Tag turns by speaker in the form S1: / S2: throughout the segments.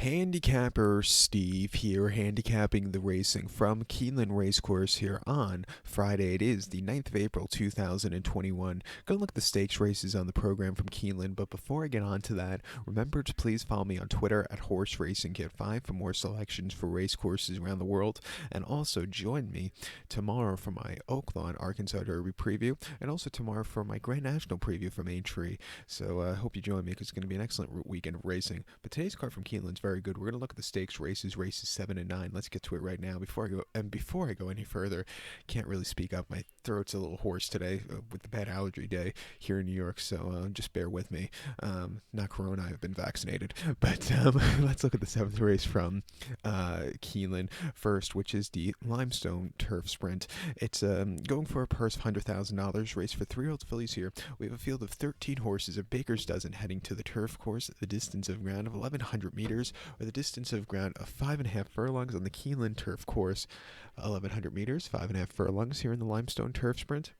S1: Handicapper Steve here, handicapping the racing from Keeneland Racecourse here on Friday. It is the 9th of April 2021. Gonna look at the stakes races on the program from Keeneland, but before I get on to that, remember to please follow me on Twitter at Horse Racing Kit 5 for more selections for race courses around the world, and also join me tomorrow for my Oaklawn, Arkansas Derby preview, and also tomorrow for my Grand National preview from Aintree. So I hope you join me because it's going to be an excellent weekend of racing. But today's card from Keeneland's very good. We're going to look at the stakes races 7 and 9. Let's get to it right now. Before I go any further, can't really speak up. My throat's a little hoarse today with the bad allergy day here in New York, so just bear with me. Not Corona, I've been vaccinated. But let's look at the 7th race from Keeneland first, which is the Limestone Turf Sprint. It's going for a purse of $100,000. Race for 3-year-old fillies here. We have a field of 13 horses, a baker's dozen heading to the turf course, the distance of ground of 1,100 meters, or the distance of ground of 5.5 furlongs on the Keeneland Turf Course. 1,100 meters, 5.5 furlongs here in the Limestone Turf Sprint.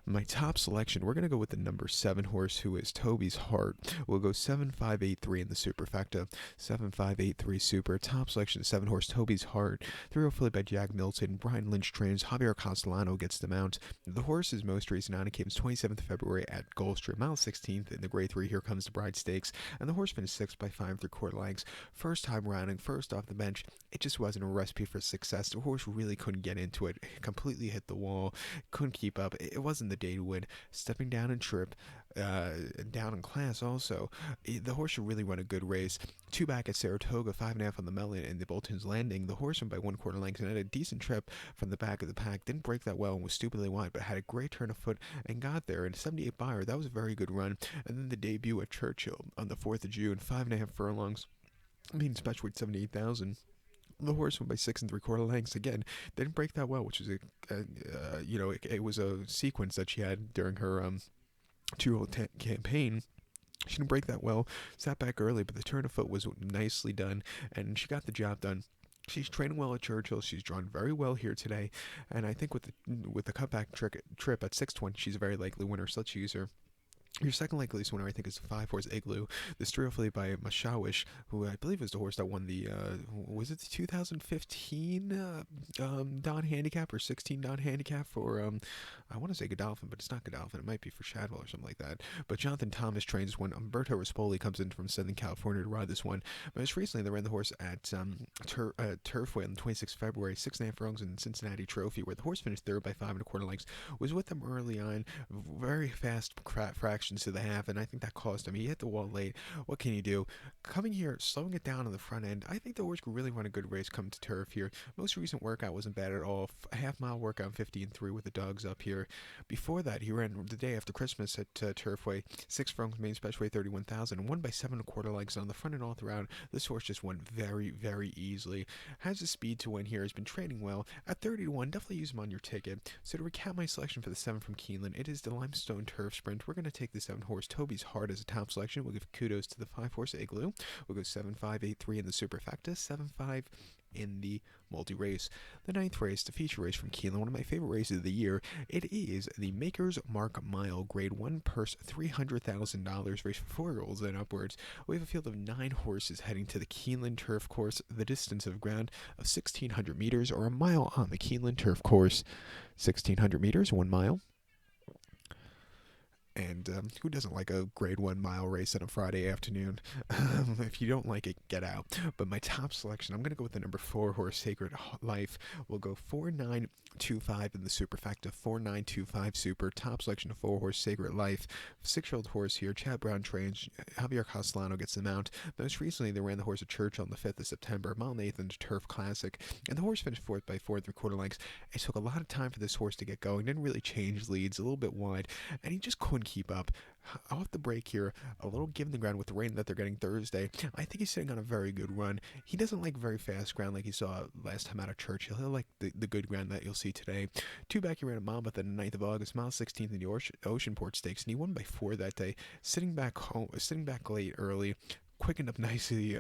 S1: My top selection, we're going to go with the number 7 horse, who is Toby's Heart. We'll go 7583 in the superfecta. 7583 super. Top selection, 7 horse, Toby's Heart. 3-year-old filly by Jack Milton. Brian Lynch trains. Javier Castellano gets the mount. The horse's most recent outing came 27th February at Gulfstream, mile 16th in the grade 3 Here Comes the Bride Stakes. And the horse finished 6th by 5 3/4 lengths. First time rounding, first off the bench. It just wasn't a recipe for success. The horse really couldn't get into it. Completely hit the wall. Couldn't keep up. It wasn't the day to win. Stepping down in trip, down in class also. The horse should really run a good race. 2 back at Saratoga, 5.5 on the Mellon and the Bolton's Landing. The horse went by 1/4 lengths and had a decent trip from the back of the pack. Didn't break that well and was stupidly wide, but had a great turn of foot and got there. And 78 Buyer, that was a very good run. And then the debut at Churchill on the 4th of June, 5.5 furlongs. Special weight 78,000. The horse went by 6 3/4 lengths. Again, didn't break that well, which is it was a sequence that she had during her 2-year-old campaign. She didn't break that well, sat back early, but the turn of foot was nicely done, and she got the job done. She's training well at Churchill. She's drawn very well here today, and I think with the cutback trip at 6:20, she's a very likely winner. So let's use her. Your second likeliest winner, I think, is 5 horse Igloo. The Striel filly by Mashawish, who I believe was the horse that won the, was it the 2015 Don Handicap or 16 Don Handicap for, I want to say Godolphin, but it's not Godolphin. It might be for Shadwell or something like that. But Jonathan Thomas trains when Umberto Rispoli comes in from Southern California to ride this one. Most recently, they ran the horse at Turfway on the 26th of February, 6.5 furlongs in the Cincinnati Trophy, where the horse finished 3rd by 5 1/4 lengths. Was with them early on, very fast fraction to the half, and I think that cost him. He hit the wall late. What can you do? Coming here, slowing it down on the front end, I think the horse could really run a good race come to turf here. Most recent workout wasn't bad at all. A half-mile workout, 50-3 with the dogs up here. Before that, he ran the day after Christmas at Turfway, 6 furlongs, main special weight 31,000, and won by 7 1/4 lengths on the front and all throughout. This horse just won very, very easily. Has the speed to win here. Has been training well. At 30-1, definitely use him on your ticket. So to recap my selection for the 7 from Keeneland, it is the Limestone Turf Sprint. We're going to take the 7 horse Toby's Heart as a top selection. We'll give kudos to the 5 horse Igloo. We'll go 7-5-8-3 in the superfecta, 7-5 in the multi-race. The 9th race, the feature race from Keeneland, one of my favorite races of the year. It is the Maker's Mark Mile, grade 1 purse, $300,000, race for 4-year-olds and upwards. We have a field of 9 horses heading to the Keeneland Turf Course, the distance of ground of 1,600 meters, or a mile on the Keeneland Turf Course. 1,600 meters, 1 mile. And who doesn't like a grade 1 mile race on a Friday afternoon? If you don't like it, get out. But my top selection, I'm going to go with the number 4 horse, Sacred Life. We'll go 4-9-2-5 in the superfecta, 4-9-2-5 super. Top selection of 4 horse, Sacred Life. 6-year-old horse here, Chad Brown trains. Javier Castellano gets the mount. Most recently, they ran the horse at Church on the 5th of September, Mile Nathan Turf Classic. And the horse finished 4th by 4 3/4 lengths. It took a lot of time for this horse to get going. Didn't really change leads, a little bit wide. And he just couldn't keep up. Off the break here, a little given the ground with the rain that they're getting Thursday. I think he's sitting on a very good run. He doesn't like very fast ground like he saw last time out of Churchill. He'll like the good ground that you'll see today. 2 back, he ran at Monmouth on the 9th of August, mile 16th in the Oceanport Stakes, and he won by 4 that day. Sitting back late early, quickened up nicely.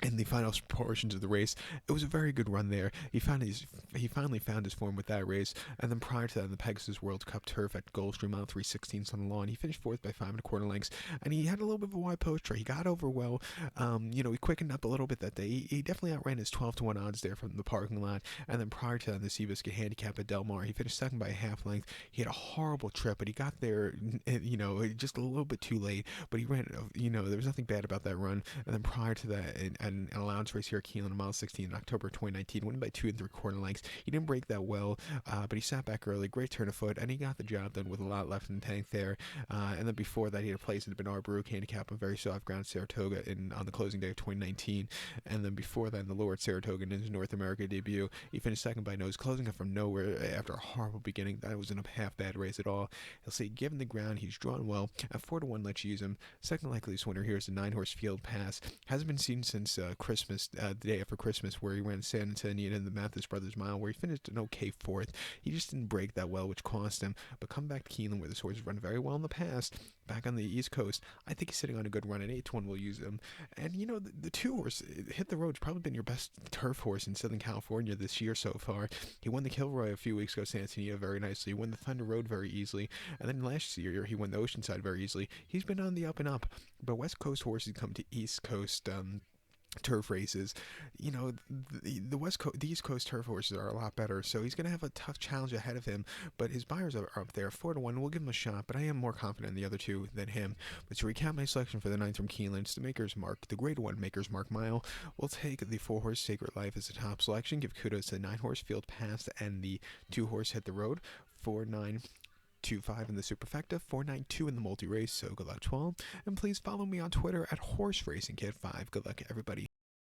S1: in the final portions of the race. It was a very good run there. He finally found his form with that race, and then prior to that, in the Pegasus World Cup Turf at Gulfstream, mile 3/16 on the lawn, he finished fourth by 5 1/4 lengths, and he had a little bit of a wide post trail. He got over well. He quickened up a little bit that day. He definitely outran his 12-1 odds there from the parking lot, and then prior to that, in the Seabiscuit Handicap at Del Mar, he finished second by a half length. He had a horrible trip, but he got there, just a little bit too late. But he ran, there was nothing bad about that run. And then prior to that, an allowance race here at Keeneland, mile 16 in October 2019, winning by 2 3/4 lengths. He didn't break that well, but he sat back early, great turn of foot, and he got the job done with a lot left in the tank there. And then before that, he had a place in the Bernard Baruch Handicap on very soft ground, Saratoga, on the closing day of 2019. And then before that, in the lower at Saratoga, in his North America debut, he finished second by nose, closing up from nowhere after a horrible beginning. That wasn't a half bad race at all. He'll say, given the ground, he's drawn well. At 4-1, let's use him. Second likeliest winner here is the 9-horse Field Pass. Hasn't been seen since Christmas, the day after Christmas, where he ran San Antonio in the Mathis Brothers Mile, where he finished an okay fourth. He just didn't break that well, which cost him. But come back to Keeneland, where this horse has run very well in the past, back on the East Coast. I think he's sitting on a good run. At 8-1, we'll use him. And the 2-horse Hit the Road's probably been your best turf horse in Southern California this year so far. He won the Kilroy a few weeks ago, San Antonio, very nicely. He won the Thunder Road very easily. And then last year, he won the Oceanside very easily. He's been on the up and up. But West Coast horses come to East Coast turf races. The East Coast turf horses are a lot better, so he's going to have a tough challenge ahead of him, but his buyers are up there. 4-1, we'll give him a shot, but I am more confident in the other two than him. But to recap my selection for the 9th from Keeneland, it's the Maker's Mark, the Grade 1 Maker's Mark Mile. We'll take the 4-horse Sacred Life as the top selection, give kudos to the 9-horse Field Pass and the 2-horse Hit the Road. 4-9-2-5 in the superfecta, 4-9-2 in the multi-race, so good luck to all. And please follow me on Twitter at HorseRacingKid5. Good luck, everybody.